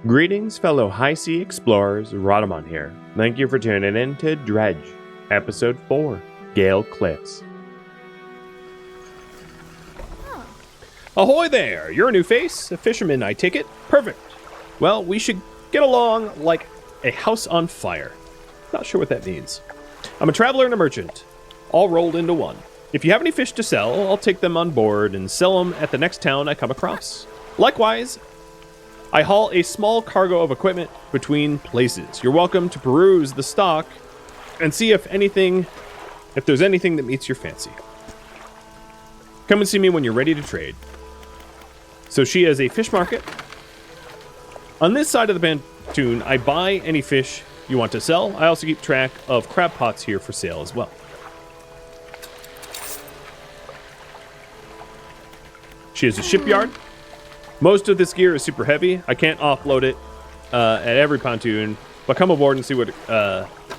Greetings, fellow high sea explorers. Rhadamant here. Thank you for tuning in to Dredge, Episode 4, Gale Cliffs. Ahoy there! You're a new face? A fisherman, I take it? Perfect. Well, we should get along like a house on fire. Not sure what that means. I'm a traveler and a merchant, all rolled into one. If you have any fish to sell, I'll take them on board and sell them at the next town I come across. Likewise, I haul a small cargo of equipment between places. You're welcome to peruse the stock and see if there's anything that meets your fancy. Come and see me when you're ready to trade. So she has a fish market. On this side of the pontoon, I buy any fish you want to sell. I also keep track of crab pots here for sale as well. She has a shipyard. Most of this gear is super heavy. I can't offload it at every pontoon, but come aboard and see what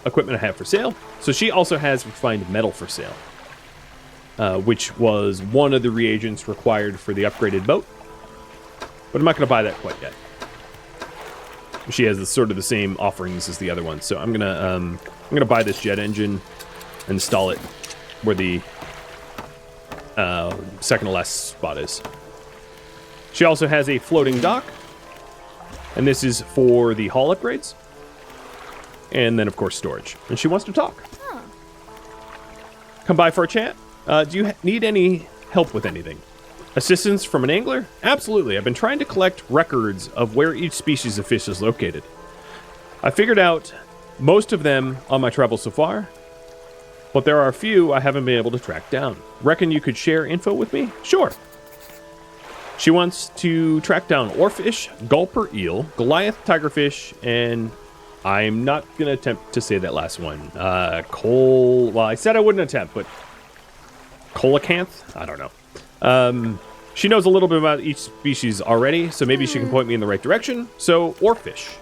equipment I have for sale. So she also has refined metal for sale, which was one of the reagents required for the upgraded boat. But I'm not going to buy that quite yet. She has sort of the same offerings as the other one, so I'm gonna buy this jet engine, install it where the second to last spot is. She also has a floating dock, and this is for the hull upgrades, and then of course storage. And she wants to talk. Huh. Come by for a chat. Do you need any help with anything? Assistance from an angler? Absolutely. I've been trying to collect records of where each species of fish is located. I figured out most of them on my travels so far, but there are a few I haven't been able to track down. Reckon you could share info with me? Sure. She wants to track down oarfish, gulper eel, Goliath tigerfish, and I'm not going to attempt to say that last one. Well, I said I wouldn't attempt, but coelacanth? I don't know. She knows a little bit about each species already, so maybe she can point me in the right direction. So, oarfish.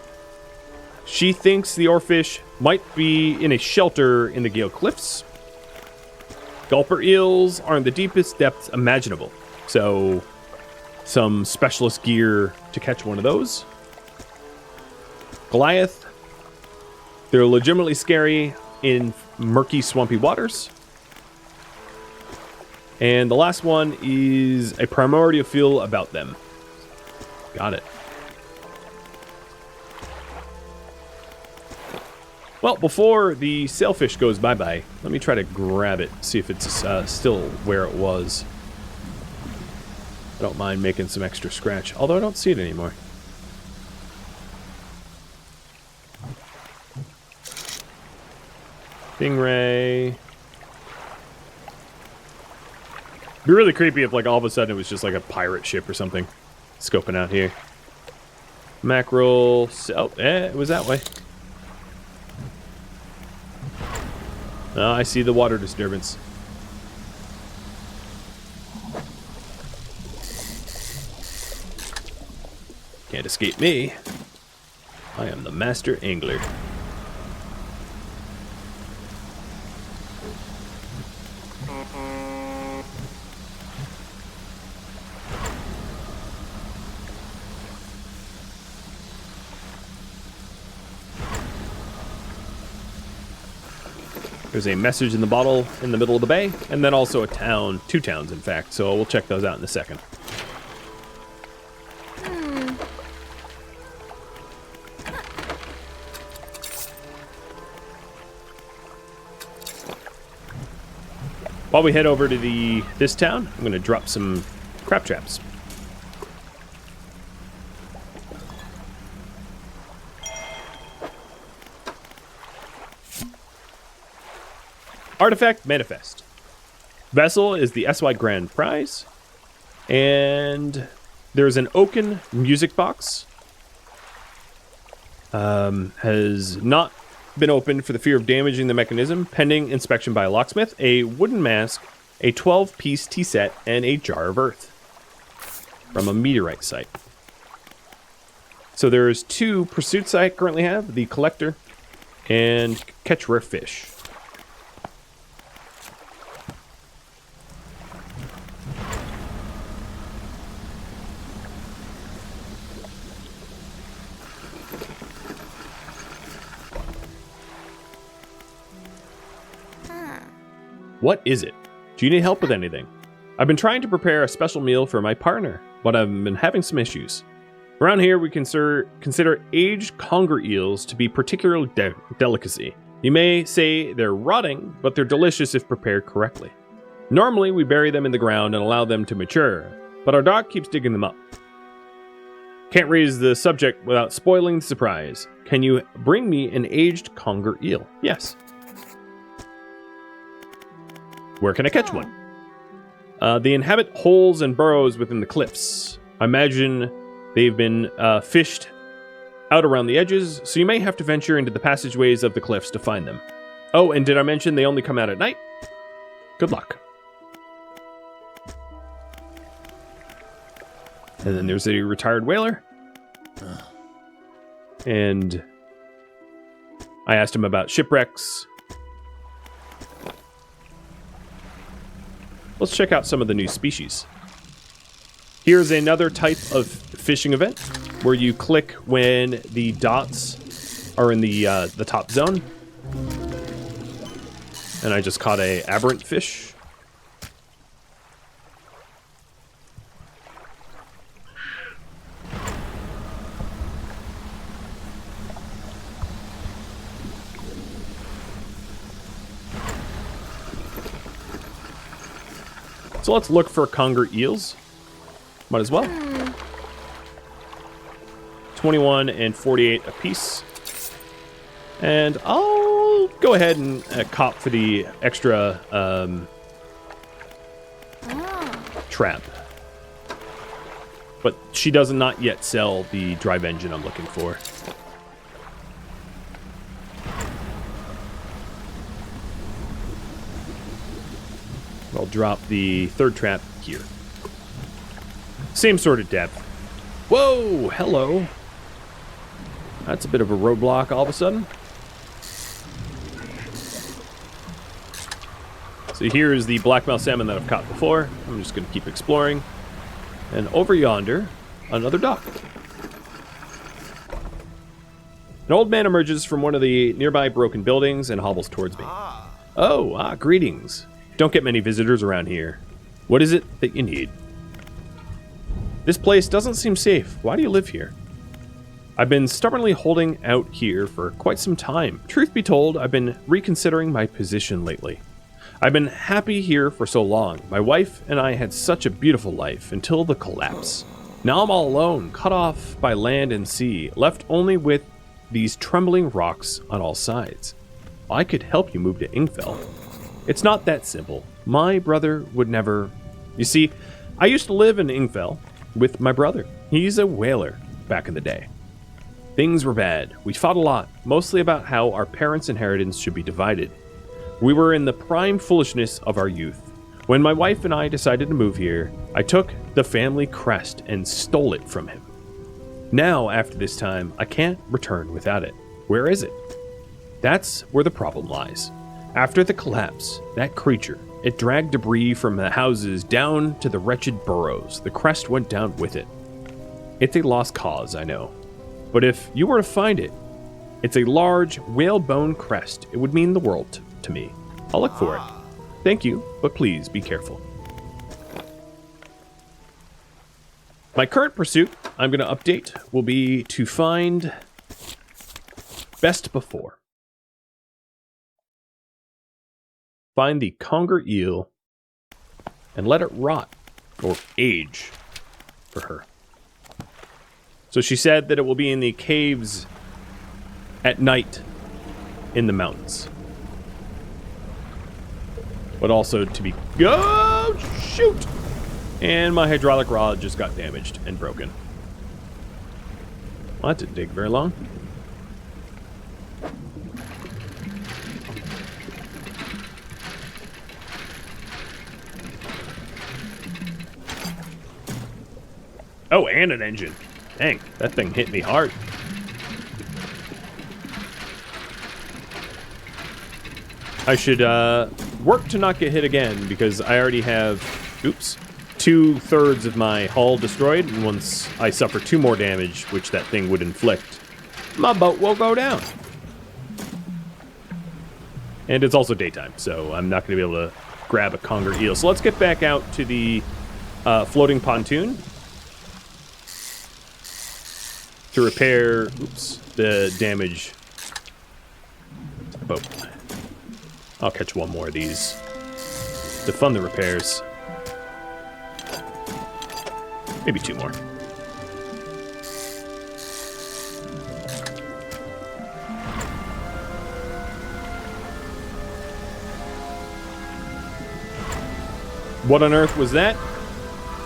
She thinks the oarfish might be in a shelter in the Gale Cliffs. Gulper eels are in the deepest depths imaginable, so some specialist gear to catch one of those. Goliath, they're legitimately scary in murky, swampy waters. And the last one is a primordial feel about them. Got it. Well, before the sailfish goes bye-bye, let me try to grab it, see if it's still where it was. I don't mind making some extra scratch, although I don't see it anymore. Stingray. It'd be really creepy if, like, all of a sudden it was just like a pirate ship or something scoping out here. Mackerel. Oh, it was that way. Oh, I see the water disturbance. Can't escape me. I am the master angler. There's a message in the bottle in the middle of the bay, and then also a town, 2 towns in fact, so we'll check those out in a second. While we head over to this town, I'm going to drop some crab traps. Artifact Manifest. Vessel is the SY Grand Prize. And there's an oaken music box. Has not been opened for the fear of damaging the mechanism, pending inspection by a locksmith, a wooden mask, a 12-piece tea set, and a jar of earth from a meteorite site. So there's 2 pursuits I currently have, the collector and catch rare fish. What is it? Do you need help with anything? I've been trying to prepare a special meal for my partner, but I've been having some issues. Around here, we consider aged conger eels to be particular delicacy. You may say they're rotting, but they're delicious if prepared correctly. Normally, we bury them in the ground and allow them to mature, but our dog keeps digging them up. Can't raise the subject without spoiling the surprise. Can you bring me an aged conger eel? Yes. Where can I catch one? They inhabit holes and burrows within the cliffs. I imagine they've been fished out around the edges, so you may have to venture into the passageways of the cliffs to find them. Oh, and did I mention they only come out at night? Good luck. And then there's a retired whaler. And I asked him about shipwrecks. Let's check out some of the new species. Here's another type of fishing event where you click when the dots are in the top zone. And I just caught a aberrant fish. So let's look for conger eels. Might as well. 21 and 48 apiece. And I'll go ahead and cop for the extra trap. But she does not yet sell the drive engine I'm looking for. I'll drop the third trap here. Same sort of depth. Whoa, hello. That's a bit of a roadblock all of a sudden. So here is the blackmouth salmon that I've caught before. I'm just going to keep exploring. And over yonder, another dock. An old man emerges from one of the nearby broken buildings and hobbles towards me. Greetings. Don't get many visitors around here. What is it that you need? This place doesn't seem safe. Why do you live here? I've been stubbornly holding out here for quite some time. Truth be told, I've been reconsidering my position lately. I've been happy here for so long. My wife and I had such a beautiful life until the collapse. Now I'm all alone, cut off by land and sea, left only with these trembling rocks on all sides. I could help you move to Ingfell. It's not that simple. My brother would never... You see, I used to live in Ingfell with my brother. He's a whaler back in the day. Things were bad. We fought a lot, mostly about how our parents' inheritance should be divided. We were in the prime foolishness of our youth. When my wife and I decided to move here, I took the family crest and stole it from him. Now, after this time, I can't return without it. Where is it? That's where the problem lies. After the collapse, that creature, it dragged debris from the houses down to the wretched burrows. The crest went down with it. It's a lost cause, I know. But if you were to find it, it's a large whalebone crest. It would mean the world to me. I'll look for it. Thank you, but please be careful. My current pursuit, I'm going to update, will be to find best before. Find the conger eel and let it rot, or age, for her. So she said that it will be in the caves at night in the mountains. But also to be... Oh, shoot! And my hydraulic rod just got damaged and broken. Well, that didn't take very long. Oh, and an engine. Dang, that thing hit me hard. I should work to not get hit again because I already have, 2/3 of my hull destroyed, and once I suffer 2 more damage, which that thing would inflict, my boat will go down. And it's also daytime, so I'm not going to be able to grab a conger eel. So let's get back out to the floating pontoon to repair, the damage to the boat. I'll catch one more of these to fund the repairs. Maybe two more. What on earth was that?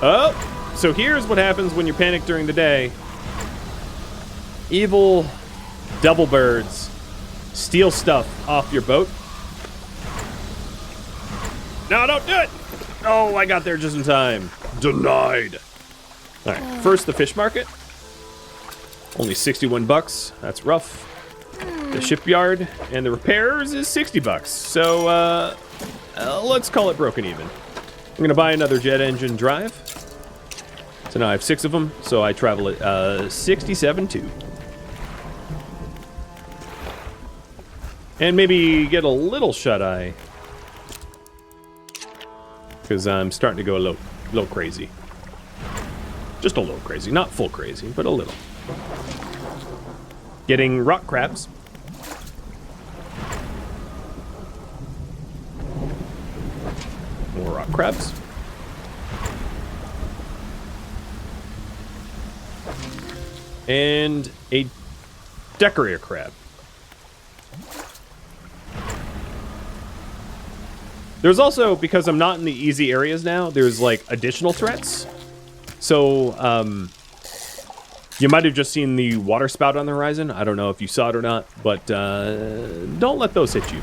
Oh, so here's what happens when you panic during the day. Evil devil birds steal stuff off your boat. No, don't do it! Oh, I got there just in time. Denied. All right, first the fish market. Only 61 bucks. That's rough. The shipyard and the repairs is 60 bucks. So let's call it broken even. I'm gonna buy another jet engine drive. So now I have 6 of them, so I travel at 67.2. And maybe get a little shut-eye. Because I'm starting to go a little crazy. Just a little crazy. Not full crazy, but a little. Getting rock crabs. More rock crabs. And a decorator crab. There's also, because I'm not in the easy areas now, there's like additional threats. So, you might have just seen the water spout on the horizon. I don't know if you saw it or not, but don't let those hit you.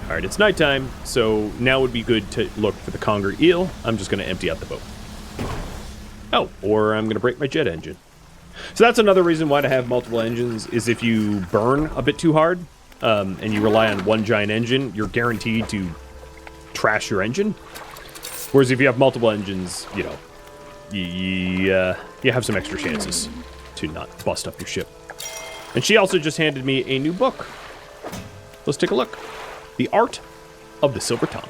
All right, it's nighttime, so now would be good to look for the conger eel. I'm just going to empty out the boat. Oh, or I'm going to break my jet engine. So that's another reason why to have multiple engines, is if you burn a bit too hard and you rely on one giant engine, you're guaranteed to trash your engine. Whereas if you have multiple engines, you know, you have some extra chances to not bust up your ship. And she also just handed me a new book. Let's take a look. The Art of the Silver Tongue.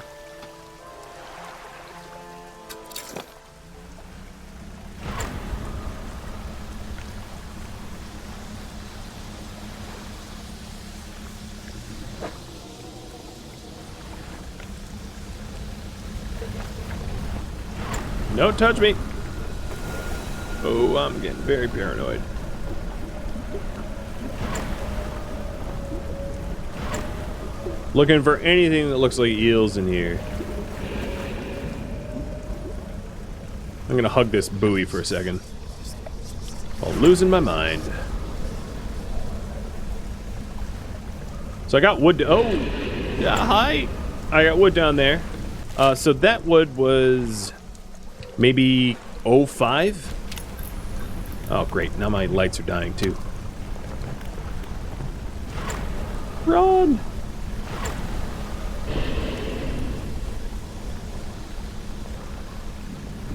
Don't touch me. Oh, I'm getting very paranoid. Looking for anything that looks like eels in here. I'm gonna hug this buoy for a second while losing my mind. So I got wood. Oh, yeah, hi. I got wood down there. So that wood was maybe 05. Oh, great. Now my lights are dying too. Run.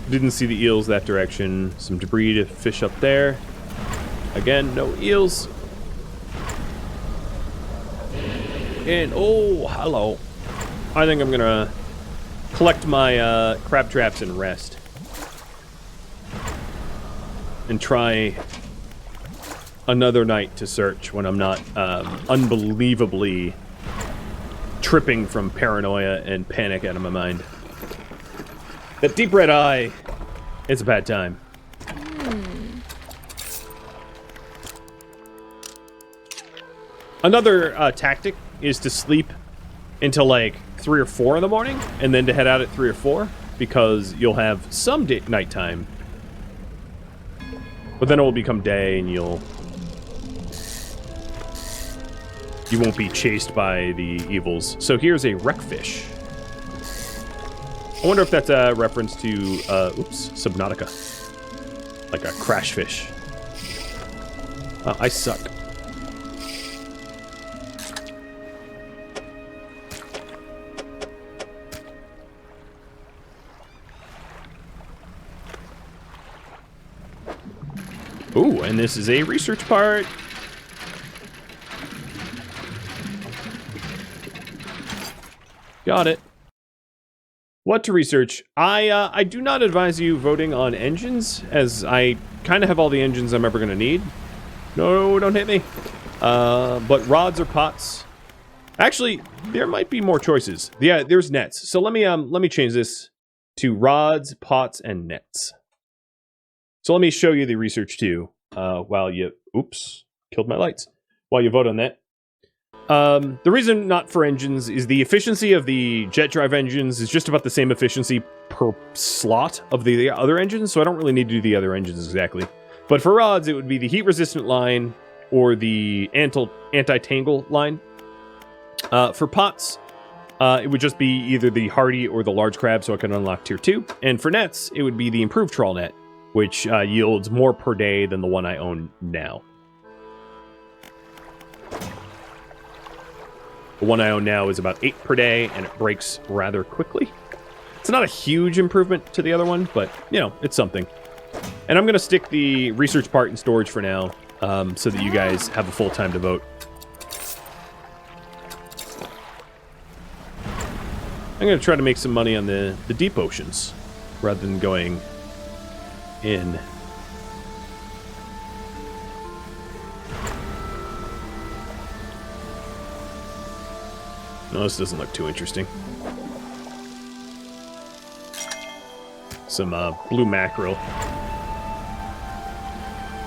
Didn't see the eels that direction. Some debris to fish up there. Again, no eels. And, oh, hello. I think I'm gonna collect my crab traps and rest. And try another night to search when I'm not unbelievably tripping from paranoia and panic out of my mind. That deep red eye, it's a bad time. Another tactic is to sleep until like 3 or 4 in the morning, and then to head out at 3 or 4, because you'll have some nighttime. But then it will become day, and you won't be chased by the evils. So here's a wreckfish. I wonder if that's a reference to, Subnautica. Like a crash fish. Oh, I suck. and this is a research part. Got it. What to research? I do not advise you voting on engines, as I kind of have all the engines I'm ever going to need. No, don't hit me. But rods or pots. Actually, there might be more choices. Yeah, there's nets. So let me change this to rods, pots, and nets. So let me show you the research too. While you, oops, killed my lights. While you vote on that. The reason not for engines is the efficiency of the jet drive engines is just about the same efficiency per slot of the other engines, so I don't really need to do the other engines exactly. But for rods, it would be the heat-resistant line or the anti-tangle line. For pots, it would just be either the hardy or the large crab, so I can unlock tier 2. And for nets, it would be the improved trawl net, which yields more per day than the one I own now. The one I own now is about 8 per day, and it breaks rather quickly. It's not a huge improvement to the other one, but, you know, it's something. And I'm going to stick the research part in storage for now, so that you guys have a full time to vote. I'm going to try to make some money on the deep oceans, rather than going in. No, this doesn't look too interesting. Some blue mackerel.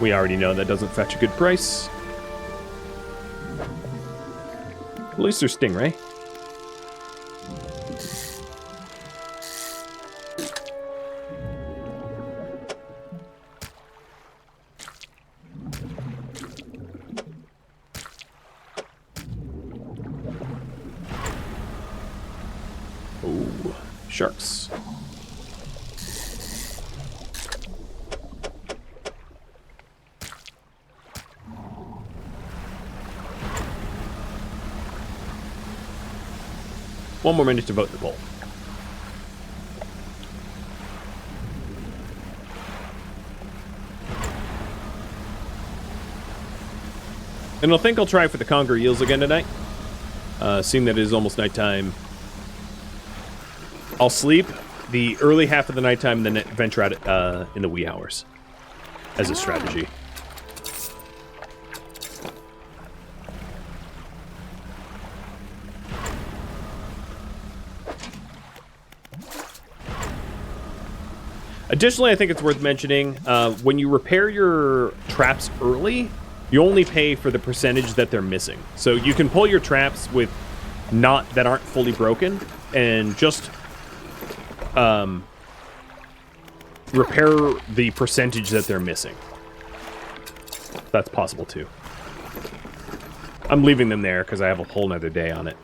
We already know that doesn't fetch a good price. At least there's stingray. Oh, sharks. One more minute to vote the poll. And I think I'll try for the conger eels again tonight. Seeing that it is almost nighttime, I'll sleep the early half of the nighttime and then venture out in the wee hours as a strategy. Additionally, I think it's worth mentioning, when you repair your traps early, you only pay for the percentage that they're missing. So you can pull your traps with that aren't fully broken and just repair the percentage that they're missing. That's possible too. I'm leaving them there because I have a whole nother day on it.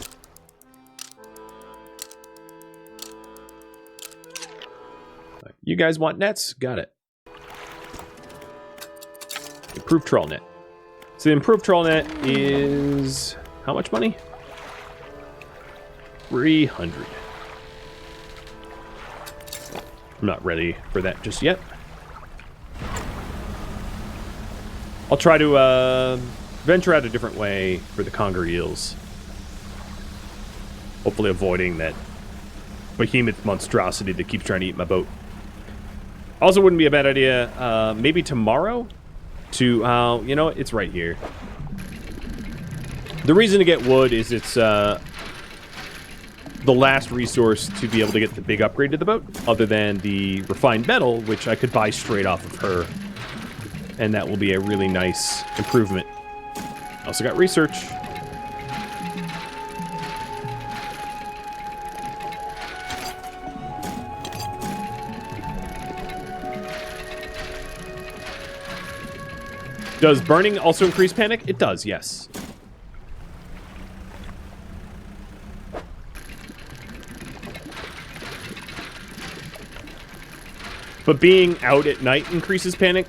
You guys want nets? Got it. Improved trawl net. So the improved trawl net is how much money? 300. I'm not ready for that just yet. I'll try to venture out a different way for the conger eels. Hopefully avoiding that behemoth monstrosity that keeps trying to eat my boat. Also wouldn't be a bad idea, maybe tomorrow to, you know, it's right here. The reason to get wood is it's the last resource to be able to get the big upgrade to the boat, other than the refined metal, which I could buy straight off of her. And that will be a really nice improvement. Also got research. Does burning also increase panic? It does, yes. But being out at night increases panic,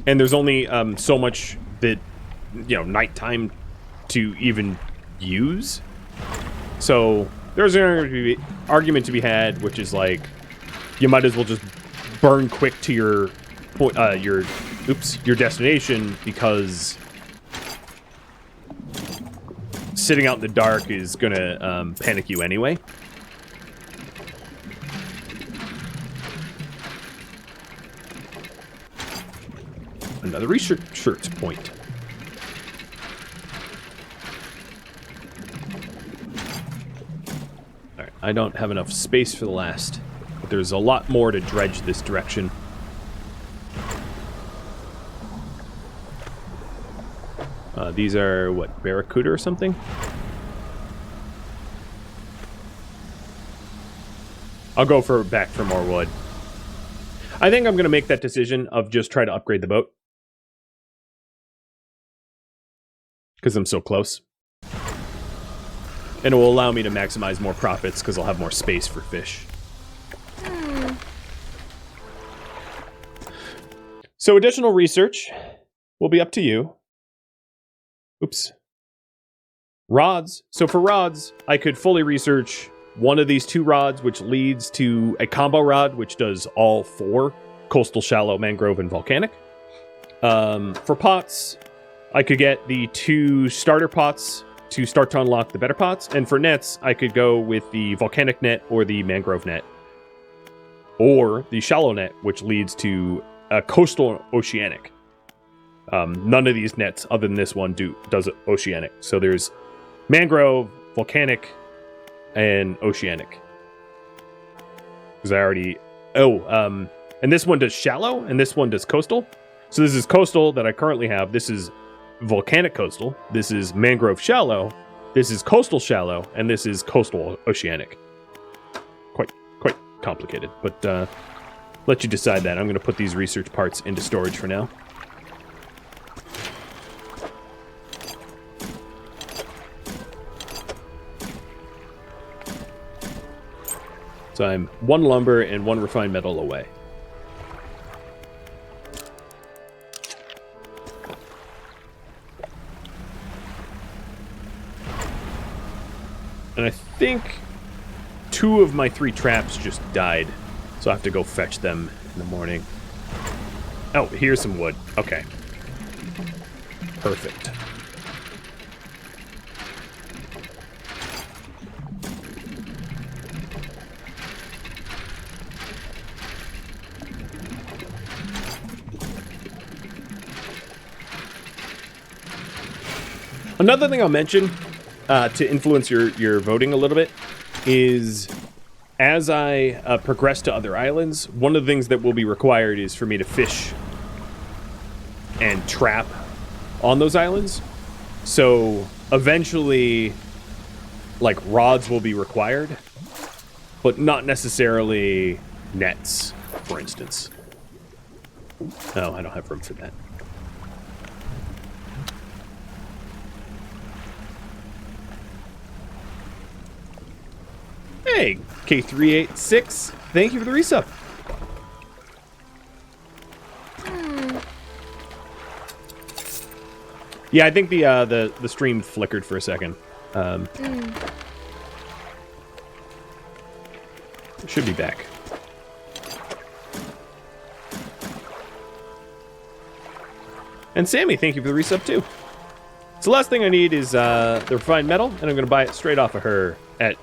and there's only so much that, you know, nighttime to even use. So there's an argument to be had, which is like, you might as well just burn quick to your point, your destination, because sitting out in the dark is gonna panic you anyway. Another research point. All right, I don't have enough space for the last, but there's a lot more to dredge this direction. These are, what, barracuda or something? I'll go back for more wood. I think I'm going to make that decision of just try to upgrade the boat. Because I'm so close. And it will allow me to maximize more profits because I'll have more space for fish. So additional research will be up to you. Oops. Rods. So for rods, I could fully research one of these 2 rods, which leads to a combo rod, which does all 4: coastal, shallow, mangrove, and volcanic. For pots, I could get the 2 starter pots to start to unlock the better pots. And for nets, I could go with the volcanic net or the mangrove net. Or the shallow net, which leads to a coastal oceanic. None of these nets, other than this one, does oceanic. So there's mangrove, volcanic, and oceanic. Because I already... and this one does shallow, and this one does coastal. So this is coastal that I currently have. This is volcanic coastal. This is mangrove shallow. This is coastal shallow, and this is coastal oceanic. Quite complicated, but let you decide that. I'm going to put these research parts into storage for now. So I'm 1 lumber and 1 refined metal away. And I think 2 of my 3 traps just died. So I have to go fetch them in the morning. Oh, here's some wood. Okay. Perfect. Another thing I'll mention to influence your voting a little bit is as I progress to other islands, one of the things that will be required is for me to fish and trap on those islands. So eventually, like, rods will be required, but not necessarily nets, for instance. No, I don't have room for that. Hey, K386, thank you for the resub. Yeah, I think the stream flickered for a second. Should be back. And Sammy, thank you for the resub too. So the last thing I need is the refined metal, and I'm going to buy it straight off of her at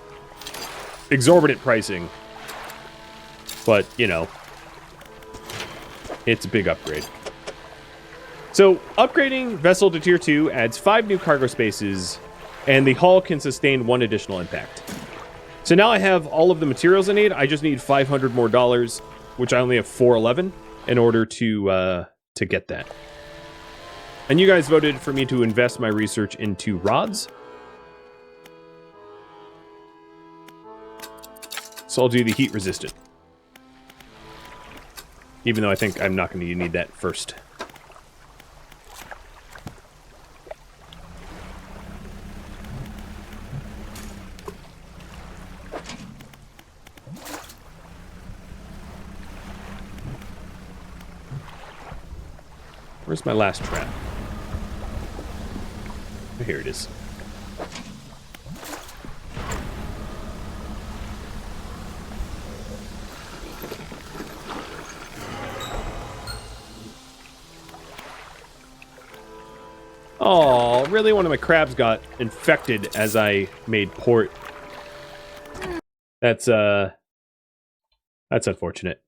exorbitant pricing. But, you know, it's a big upgrade. So, upgrading vessel to Tier 2 adds 5 new cargo spaces, and the hull can sustain 1 additional impact. So now I have all of the materials I need. I just need $500 more, which I only have 411 in order to get that. And you guys voted for me to invest my research into rods. So I'll do the heat resistant. Even though I think I'm not going to need that first. Where's my last trap? Oh, here it is. Oh, really? One of my crabs got infected as I made port. That's unfortunate.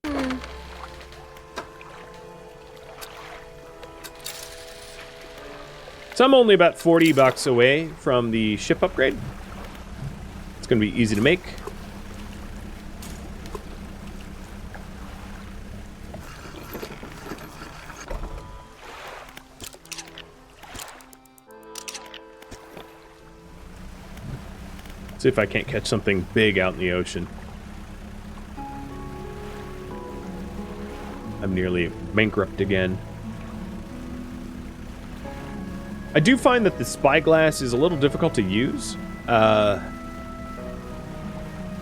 So I'm only about $40 away from the ship upgrade. It's going to be easy to make. See if I can't catch something big out in the ocean. I'm nearly bankrupt again. I do find that the spyglass is a little difficult to use.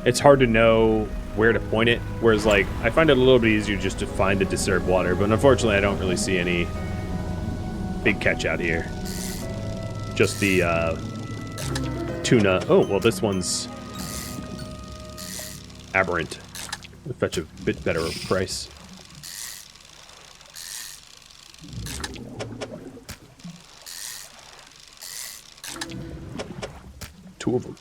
It's hard to know where to point it, whereas like I find it a little bit easier just to find the disturbed water, but unfortunately I don't really see any big catch out here. Just the tuna. Oh, well, this one's aberrant. It'll fetch a bit better price. Two of them.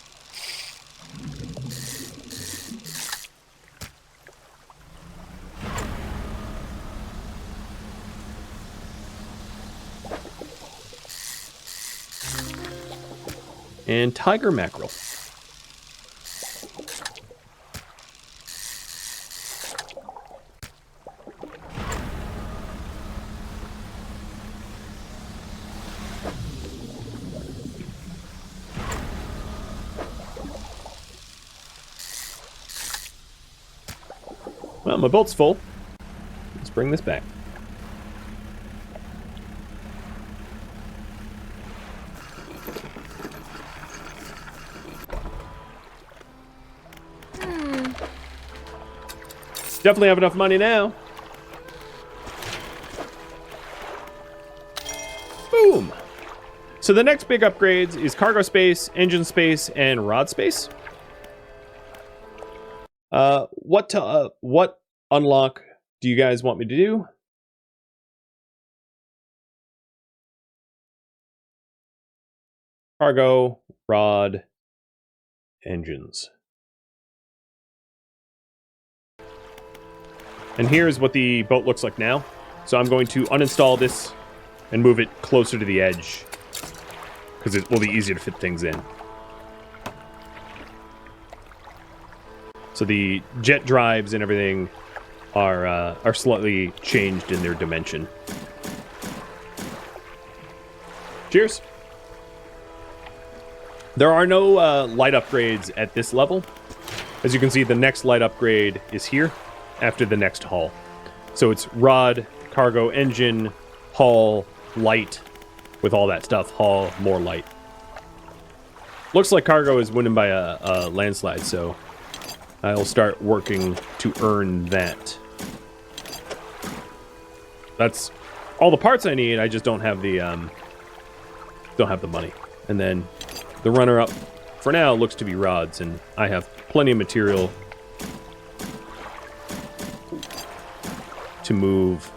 And tiger mackerel. Well, my boat's full. Let's bring this back. Definitely have enough money now. Boom. So the next big upgrades is cargo space, engine space, and rod space. What unlock do you guys want me to do? Cargo, rod, engines. And here's what the boat looks like now. So I'm going to uninstall this and move it closer to the edge because it will be easier to fit things in. So the jet drives and everything are slightly changed in their dimension. Cheers. There are no light upgrades at this level. As you can see, the next light upgrade is here after the next hull. So it's rod, cargo, engine, hull, light, with all that stuff. Hull, more light. Looks like cargo is winning by a landslide, so I'll start working to earn that. That's all the parts I need. I just don't have the money. And then the runner-up for now looks to be rods, and I have plenty of material to move.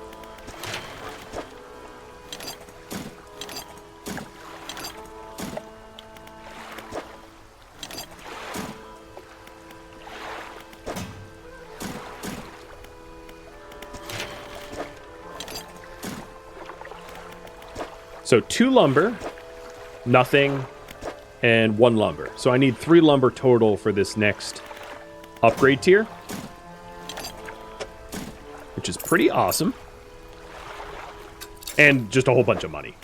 So 2 lumber, nothing, and 1 lumber. So I need 3 lumber total for this next upgrade tier, which is pretty awesome. And just a whole bunch of money.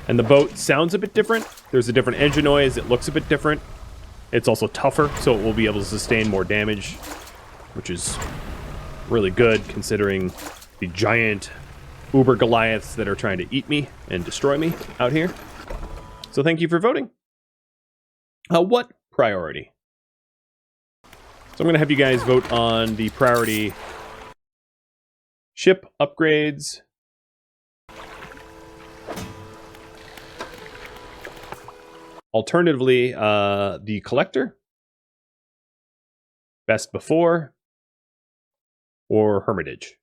And the boat sounds a bit different. There's a different engine noise. It looks a bit different. It's also tougher, so it will be able to sustain more damage, which is really good considering the giant uber Goliaths that are trying to eat me and destroy me out here. So thank you for voting. What priority? So I'm going to have you guys vote on the priority ship upgrades. Alternatively, the collector. Best before. or hermitage?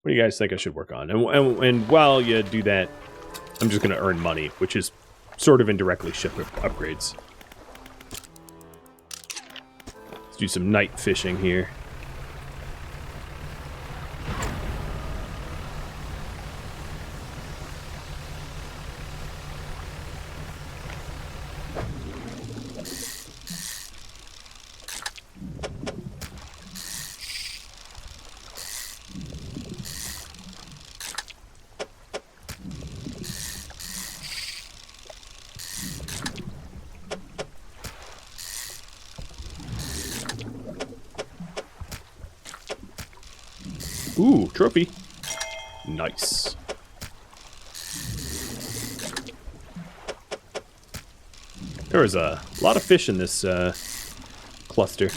What do you guys think I should work on? And while you do that, I'm just going to earn money, which is sort of indirectly ship upgrades. Let's do some night fishing here. Ooh, trophy. Nice. There was a lot of fish in this cluster.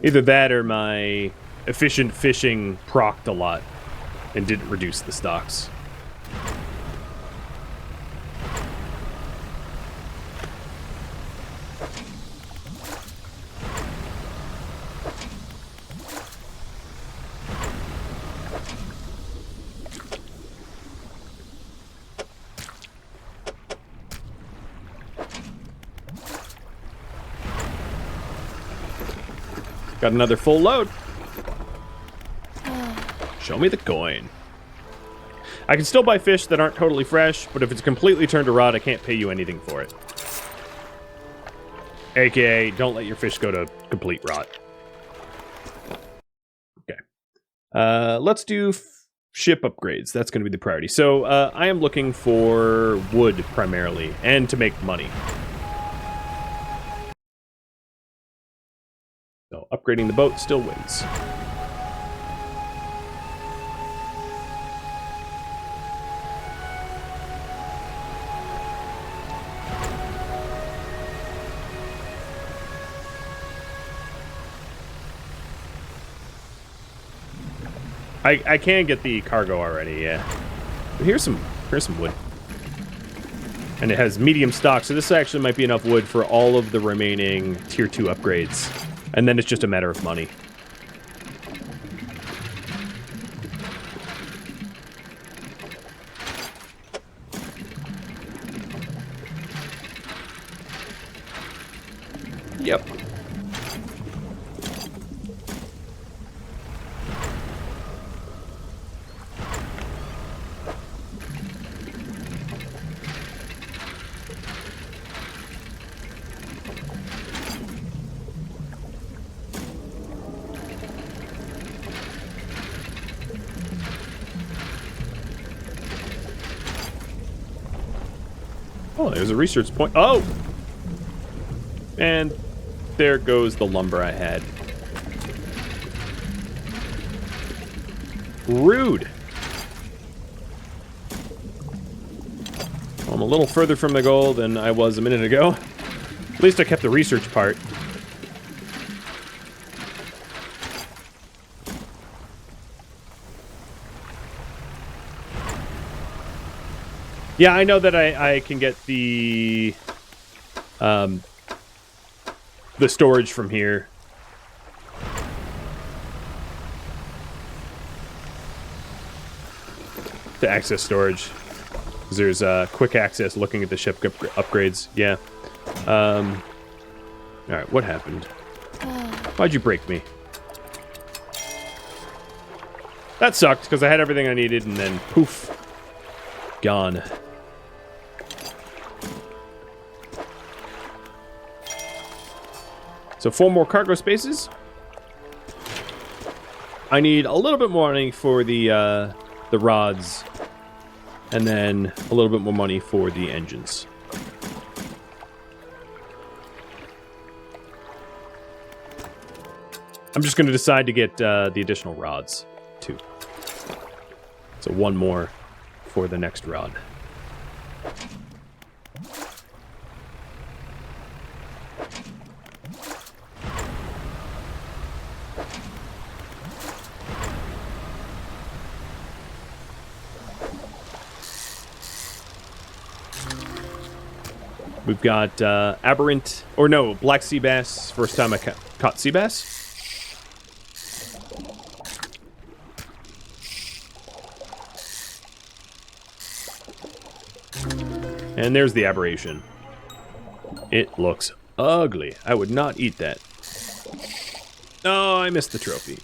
Either that or my efficient fishing procced a lot and didn't reduce the stocks. Got another full load. Show me the coin. I can still buy fish that aren't totally fresh, but if it's completely turned to rot, I can't pay you anything for it. AKA, don't let your fish go to complete rot. Okay. Let's do ship upgrades. That's going to be the priority. So I am looking for wood primarily, and to make money. So upgrading the boat still wins. I can get the cargo already, yeah. But here's some wood. And it has medium stock, so this actually might be enough wood for all of the remaining tier 2 upgrades. And then it's just a matter of money. Yep. Oh, there's a research point. Oh! And there goes the lumber I had. Rude. Well, I'm a little further from the goal than I was a minute ago. At least I kept the research part. Yeah, I know that I can get the storage from here. To access storage. There's quick access looking at the ship upgrades. Yeah. Alright, what happened? Why'd you break me? That sucked, because I had everything I needed, and then poof. Gone. So 4 more cargo spaces. I need a little bit more money for the rods, and then a little bit more money for the engines. I'm just going to decide to get the additional rods, too. So 1 more for the next rod. We've got aberrant, or no, black sea bass. First time I caught sea bass. And there's the aberration. It looks ugly. I would not eat that. Oh, I missed the trophy.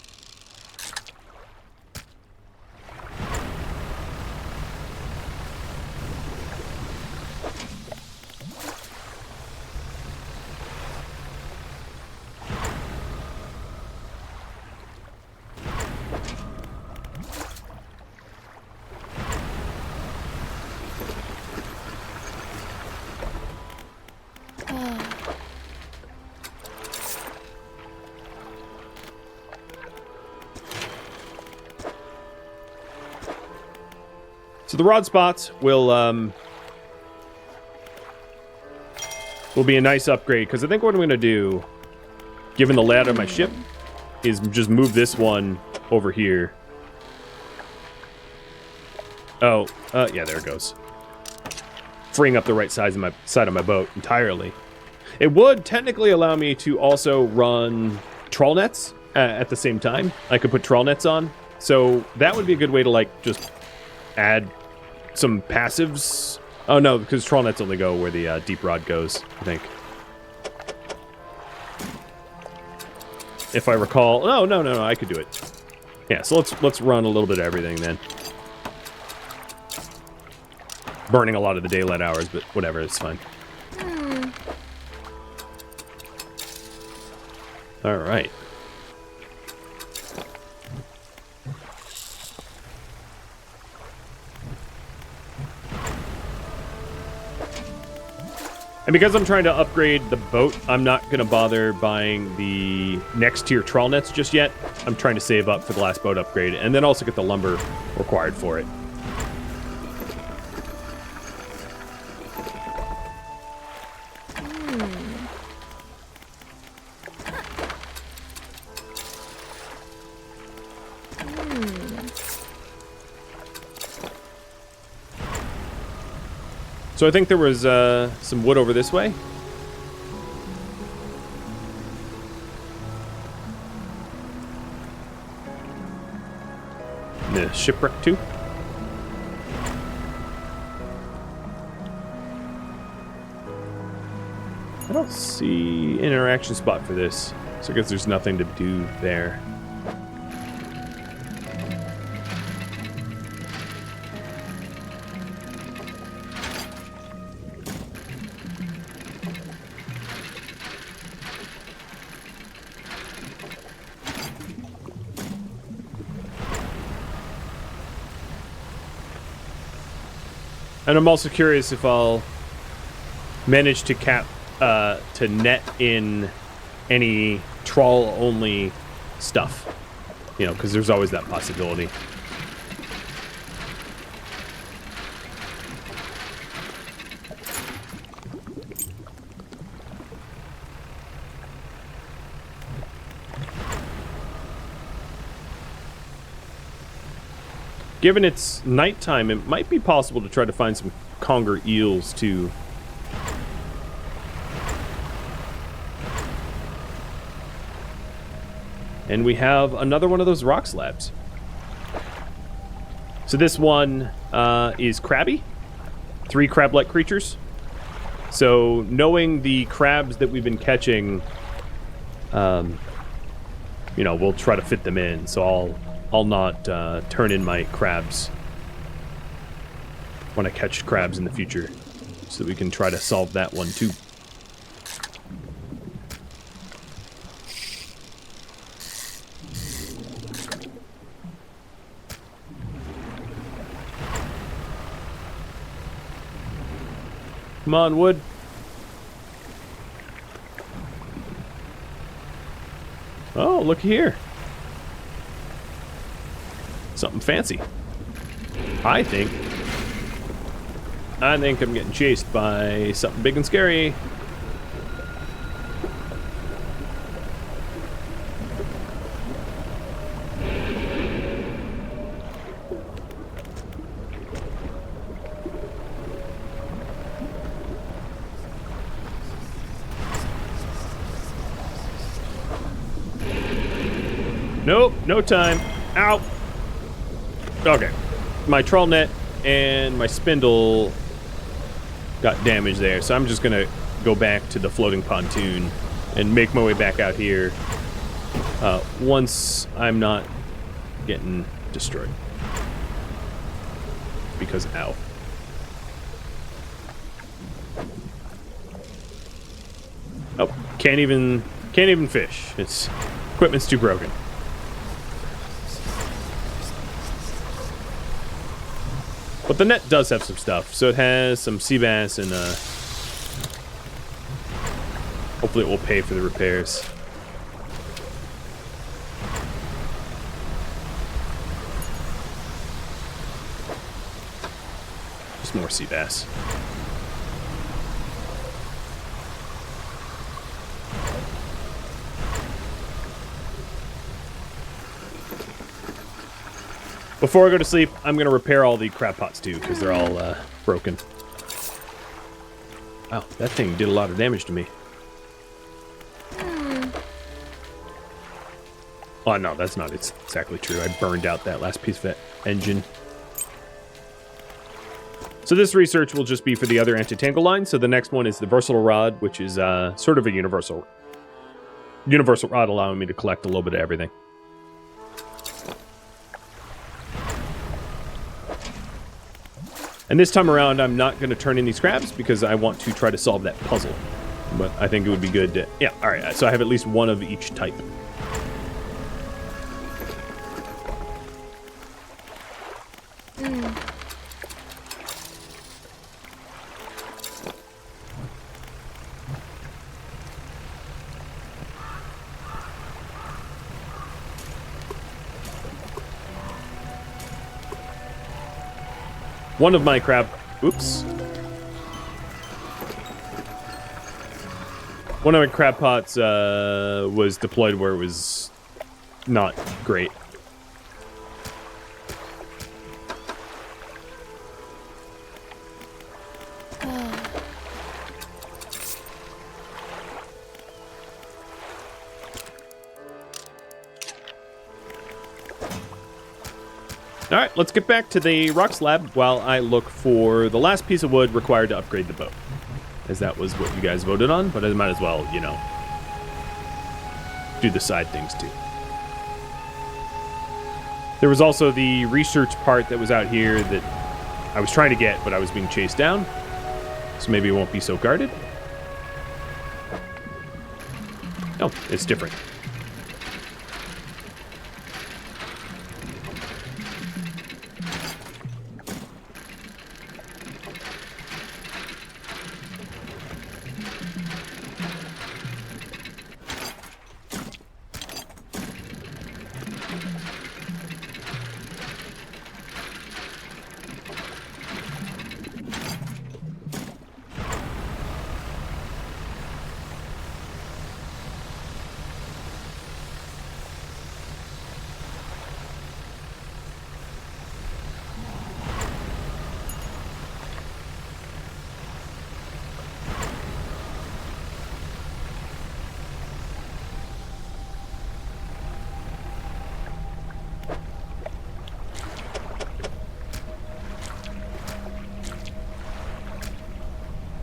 So the rod spots will be a nice upgrade, because I think what I'm going to do, given the layout of my ship, is just move this one over here. Oh, yeah, there it goes. Freeing up the right side of my boat entirely. It would technically allow me to also run trawl nets at the same time. I could put trawl nets on, so that would be a good way to like just add some passives. Oh no, because trawl nets only go where the deep rod goes, I think. If I recall. Oh, no, I could do it. Yeah, so let's run a little bit of everything then. Burning a lot of the daylight hours, but whatever, it's fine. All right. And because I'm trying to upgrade the boat, I'm not going to bother buying the next tier trawl nets just yet. I'm trying to save up for the last boat upgrade, and then also get the lumber required for it. So I think there was some wood over this way. The shipwreck too. I don't see an interaction spot for this, so I guess there's nothing to do there. And I'm also curious if I'll manage to to net in any trawl-only stuff. You know, because there's always that possibility. Given it's nighttime, it might be possible to try to find some conger eels, too. And we have another one of those rock slabs. So this one is crabby. 3 crab-like creatures. So knowing the crabs that we've been catching, you know, we'll try to fit them in. So I'll not turn in my crabs when I catch crabs in the future, so we can try to solve that one too. Come on, wood. Oh, look here. Something fancy. I think I'm getting chased by something big and scary. Nope, no time. Ow. Okay. My trawl net and my spindle got damaged there. So I'm just going to go back to the floating pontoon and make my way back out here once I'm not getting destroyed. Because, ow. Oh, can't even fish. Its equipment's too broken. But the net does have some stuff, so it has some sea bass and hopefully it will pay for the repairs. Just more sea bass. Before I go to sleep, I'm going to repair all the crab pots too, because they're all broken. Wow, that thing did a lot of damage to me. Oh, no, that's not exactly true. I burned out that last piece of that engine. So this research will just be for the other anti-tangle line. So the next one is the versatile rod, which is sort of a universal rod, allowing me to collect a little bit of everything. And this time around, I'm not going to turn in these crabs because I want to try to solve that puzzle. But I think it would be good to... Yeah, all right. So I have at least one of each type. One of my crab... Oops. One of my crab pots was deployed where it was not great. All right, let's get back to the rock slab while I look for the last piece of wood required to upgrade the boat. As that was what you guys voted on, but I might as well, you know, do the side things too. There was also the research part that was out here that I was trying to get, but I was being chased down. So maybe it won't be so guarded. No, it's different.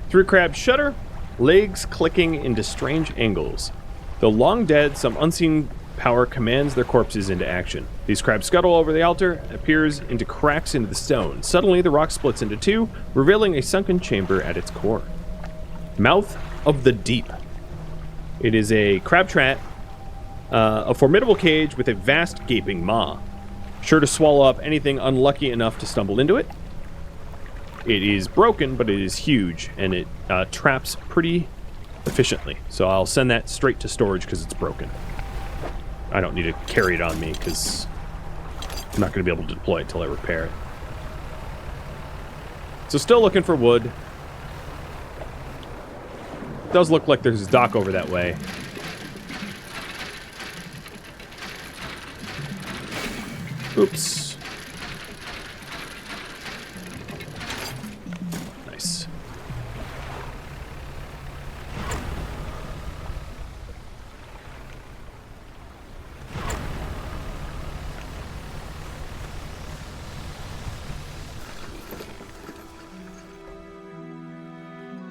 Through crab shutter, legs clicking into strange angles. Though long dead, some unseen power commands their corpses into action. These crabs scuttle over the altar, appears into cracks into the stone. Suddenly, the rock splits into two, revealing a sunken chamber at its core. Mouth of the Deep. It is a crab trap, a formidable cage with a vast gaping maw, sure to swallow up anything unlucky enough to stumble into it. It is broken, but it is huge, and it traps pretty efficiently. So I'll send that straight to storage because it's broken. I don't need to carry it on me because I'm not going to be able to deploy it until I repair it. So still looking for wood. It does look like there's a dock over that way. Oops. Nice.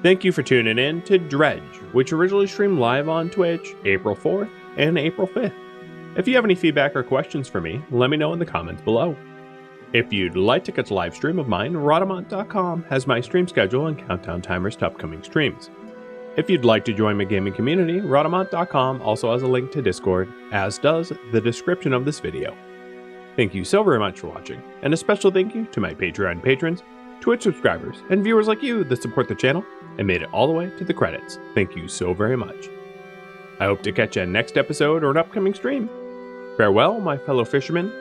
Thank you for tuning in to Dredge, which originally streamed live on Twitch April 4th and April 5th. If you have any feedback or questions for me, let me know in the comments below. If you'd like to catch a live stream of mine, Rhadamant.com has my stream schedule and countdown timers to upcoming streams. If you'd like to join my gaming community, Rhadamant.com also has a link to Discord, as does the description of this video. Thank you so very much for watching, and a special thank you to my Patreon patrons, Twitch subscribers, and viewers like you that support the channel and made it all the way to the credits. Thank you so very much. I hope to catch you in next episode or an upcoming stream. Farewell, my fellow fishermen,